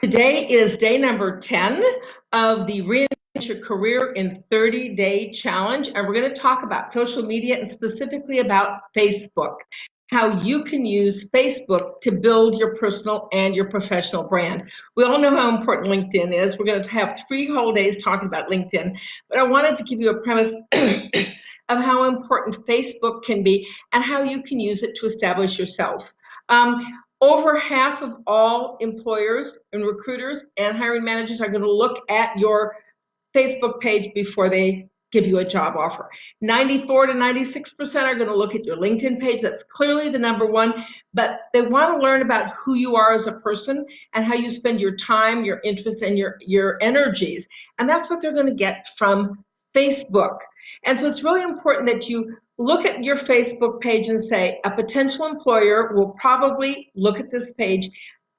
Today is day number 10 of the Reinvent Your Career in 30-Day Challenge, and we're going to talk about social media and specifically about Facebook, how you can use Facebook to build your personal and your professional brand. We all know how important LinkedIn is. We're going to have 3 whole days talking about LinkedIn, but I wanted to give you a premise of how important Facebook can be and how you can use it to establish yourself. Over half of all employers and recruiters and hiring managers are going to look at your Facebook page before they give you a job offer. 94 to 96% are going to look at your LinkedIn page. That's clearly the number one, but they want to learn about who you are as a person and how you spend your time, your interests, and your energies. And that's what they're going to get from Facebook. And so it's really important that you look at your Facebook page and say, a potential employer will probably look at this page.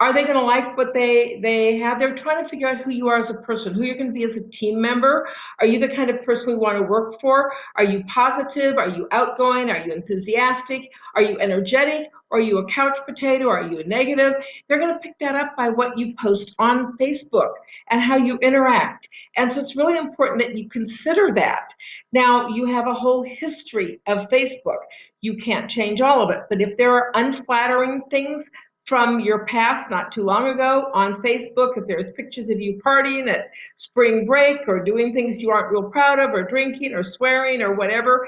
Are they going to like what they have? They're trying to figure out who you are as a person, who you're going to be as a team member. Are you the kind of person we want to work for? Are you positive? Are you outgoing? Are you enthusiastic? Are you energetic? Are you a couch potato? Are you a negative? They're going to pick that up by what you post on Facebook and how you interact. And so it's really important that you consider that. Now, you have a whole history of Facebook. You can't change all of it, but if there are unflattering things from your past not too long ago on Facebook, if there's pictures of you partying at spring break or doing things you aren't real proud of or drinking or swearing or whatever,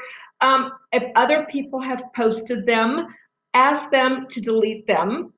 if other people have posted them, ask them to delete them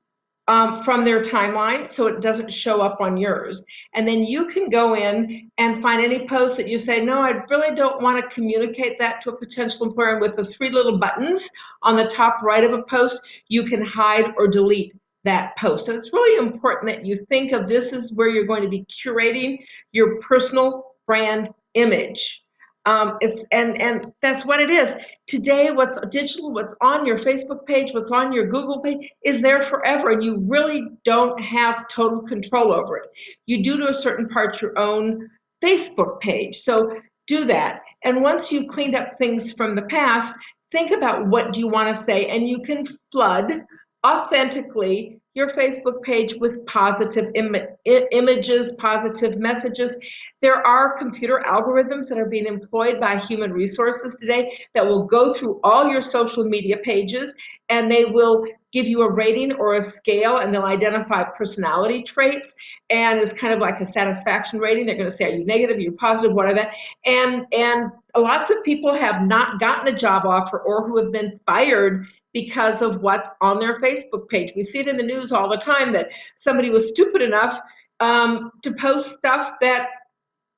from their timeline so it doesn't show up on yours. And then you can go in and find any post that you say, no, I really don't want to communicate that to a potential employer. And with the 3 little buttons on the top right of a post, you can hide or delete that post. So it's really important that you think of this as where you're going to be curating your personal brand image. And that's what it is. Today, what's digital, what's on your Facebook page, what's on your Google page is there forever, and you really don't have total control over it. You do to a certain part your own Facebook page. So do that. And once you've cleaned up things from the past, think about what do you want to say, and you can flood authentically your Facebook page with positive images, positive messages. There are computer algorithms that are being employed by human resources today that will go through all your social media pages, and they will give you a rating or a scale, and they'll identify personality traits, and it's kind of like a satisfaction rating. They're going to say, are you negative, are you positive, what are that? And lots of people have not gotten a job offer or who have been fired because of what's on their Facebook page. We see it in the news all the time that somebody was stupid enough to post stuff that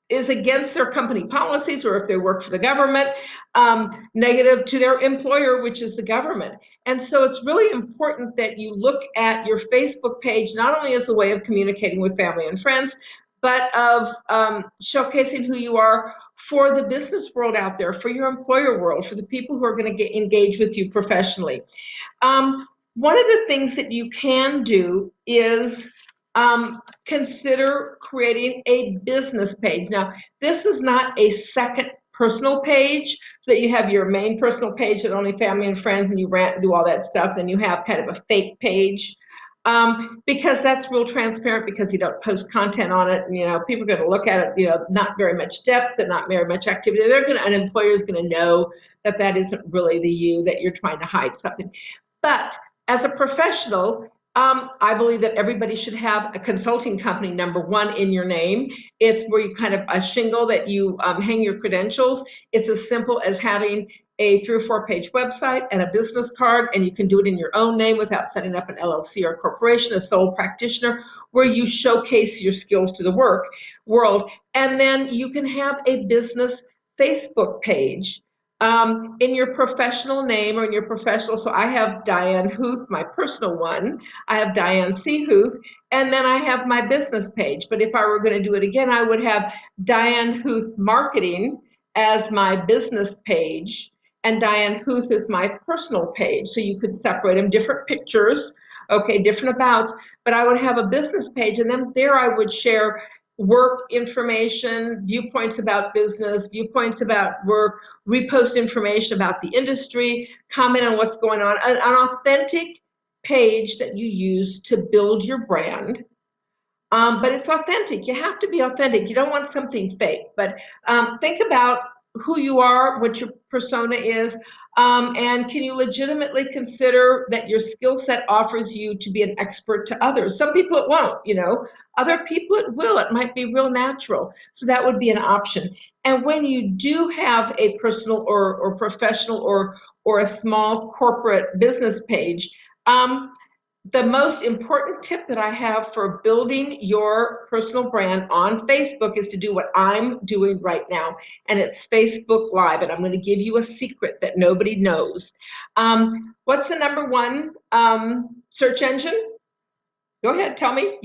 is against their company policies, or if they work for the government, negative to their employer, which is the government. And so it's really important that you look at your Facebook page not only as a way of communicating with family and friends, but of showcasing who you are for the business world out there, for your employer world, for the people who are going to engage with you professionally. One of the things that you can do is consider creating a business page. Now, this is not a second personal page, so that you have your main personal page that only family and friends, and you rant and do all that stuff, then you have kind of a fake page. Because that's real transparent, because you don't post content on it, and people are going to look at it, not very much depth and not very much activity. An employer is going to know that that isn't really the you, that you're trying to hide something. But as a professional, I believe that everybody should have a consulting company, number one, in your name. It's where you kind of a shingle that you hang your credentials. It's as simple as having a 3 or 4 page website and a business card, and you can do it in your own name without setting up an LLC or corporation, a sole practitioner, where you showcase your skills to the world. And then you can have a business Facebook page in your professional name or in your professional. So I have Diane Huth, my personal one. I have Diane C. Huth, and then I have my business page. But if I were going to do it again, I would have Diane Huth Marketing as my business page, and Diane Huth is my personal page. So you could separate them, different pictures, okay, different abouts, but I would have a business page, and then there I would share work information, viewpoints about business, viewpoints about work, repost information about the industry, comment on what's going on, an authentic page that you use to build your brand. But it's authentic. You have to be authentic. You don't want something fake. But think about who you are, what your persona is, and can you legitimately consider that your skill set offers you to be an expert to others? Some people it won't, Other people it will. It might be real natural. So that would be an option. And when you do have a personal or professional or a small corporate business page, the most important tip that I have for building your personal brand on Facebook is to do what I'm doing right now, and it's Facebook Live. And I'm going to give you a secret that nobody knows. What's the number one search engine? Go ahead, tell me.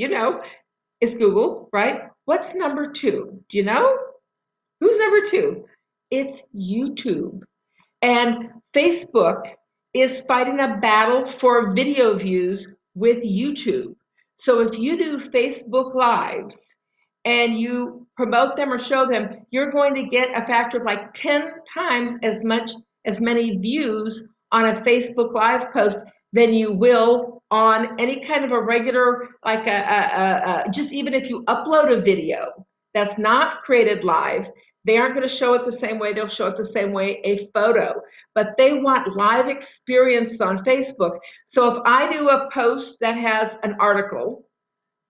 It's Google, right? What's number two? Do you know? Who's number two? It's YouTube. And Facebook is fighting a battle for video views with YouTube. So if you do Facebook Lives and you promote them or show them, you're going to get a factor of like 10 times as many views on a Facebook Live post than you will on any kind of a regular, like just even if you upload a video that's not created live, they aren't going to show it the same way. They'll show it the same way a photo, but they want live experience on Facebook. So if I do a post that has an article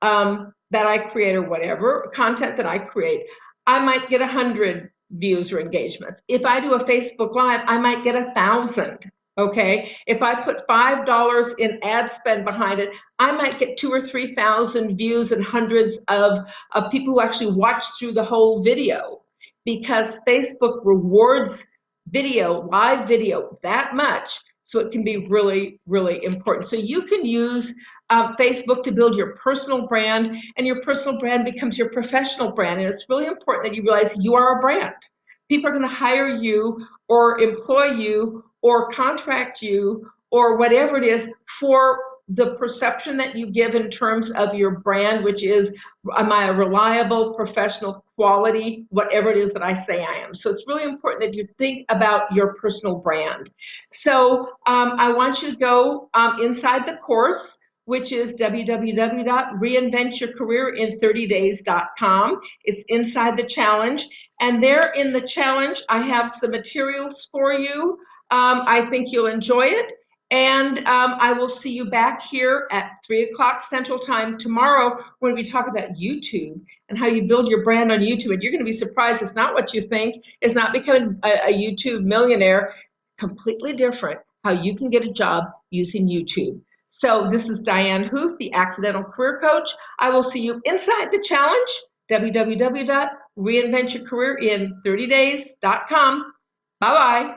that I create or whatever, content that I create, I might get 100 views or engagements. If I do a Facebook Live, I might get 1,000. Okay, if I put $5 in ad spend behind it, I might get 2,000 or 3,000 views and hundreds of people who actually watch through the whole video, because Facebook rewards video, live video, that much. So it can be really, really important. So you can use Facebook to build your personal brand, and your personal brand becomes your professional brand. And it's really important that you realize you are a brand. People are going to hire you or employ you or contract you or whatever it is for the perception that you give in terms of your brand, which is, am I a reliable, professional, quality, whatever it is that I say I am. So it's really important that you think about your personal brand. So I want you to go inside the course, which is www.reinventyourcareerin30days.com. It's inside the challenge. And there in the challenge, I have some materials for you. I think you'll enjoy it. And I will see you back here at 3 o'clock Central Time tomorrow when we talk about YouTube and how you build your brand on YouTube. And you're going to be surprised. It's not what you think. It's not becoming a YouTube millionaire. Completely different how you can get a job using YouTube. So this is Diane Huth, the Accidental Career Coach. I will see you inside the challenge, www.reinventyourcareerin30days.com. Bye-bye.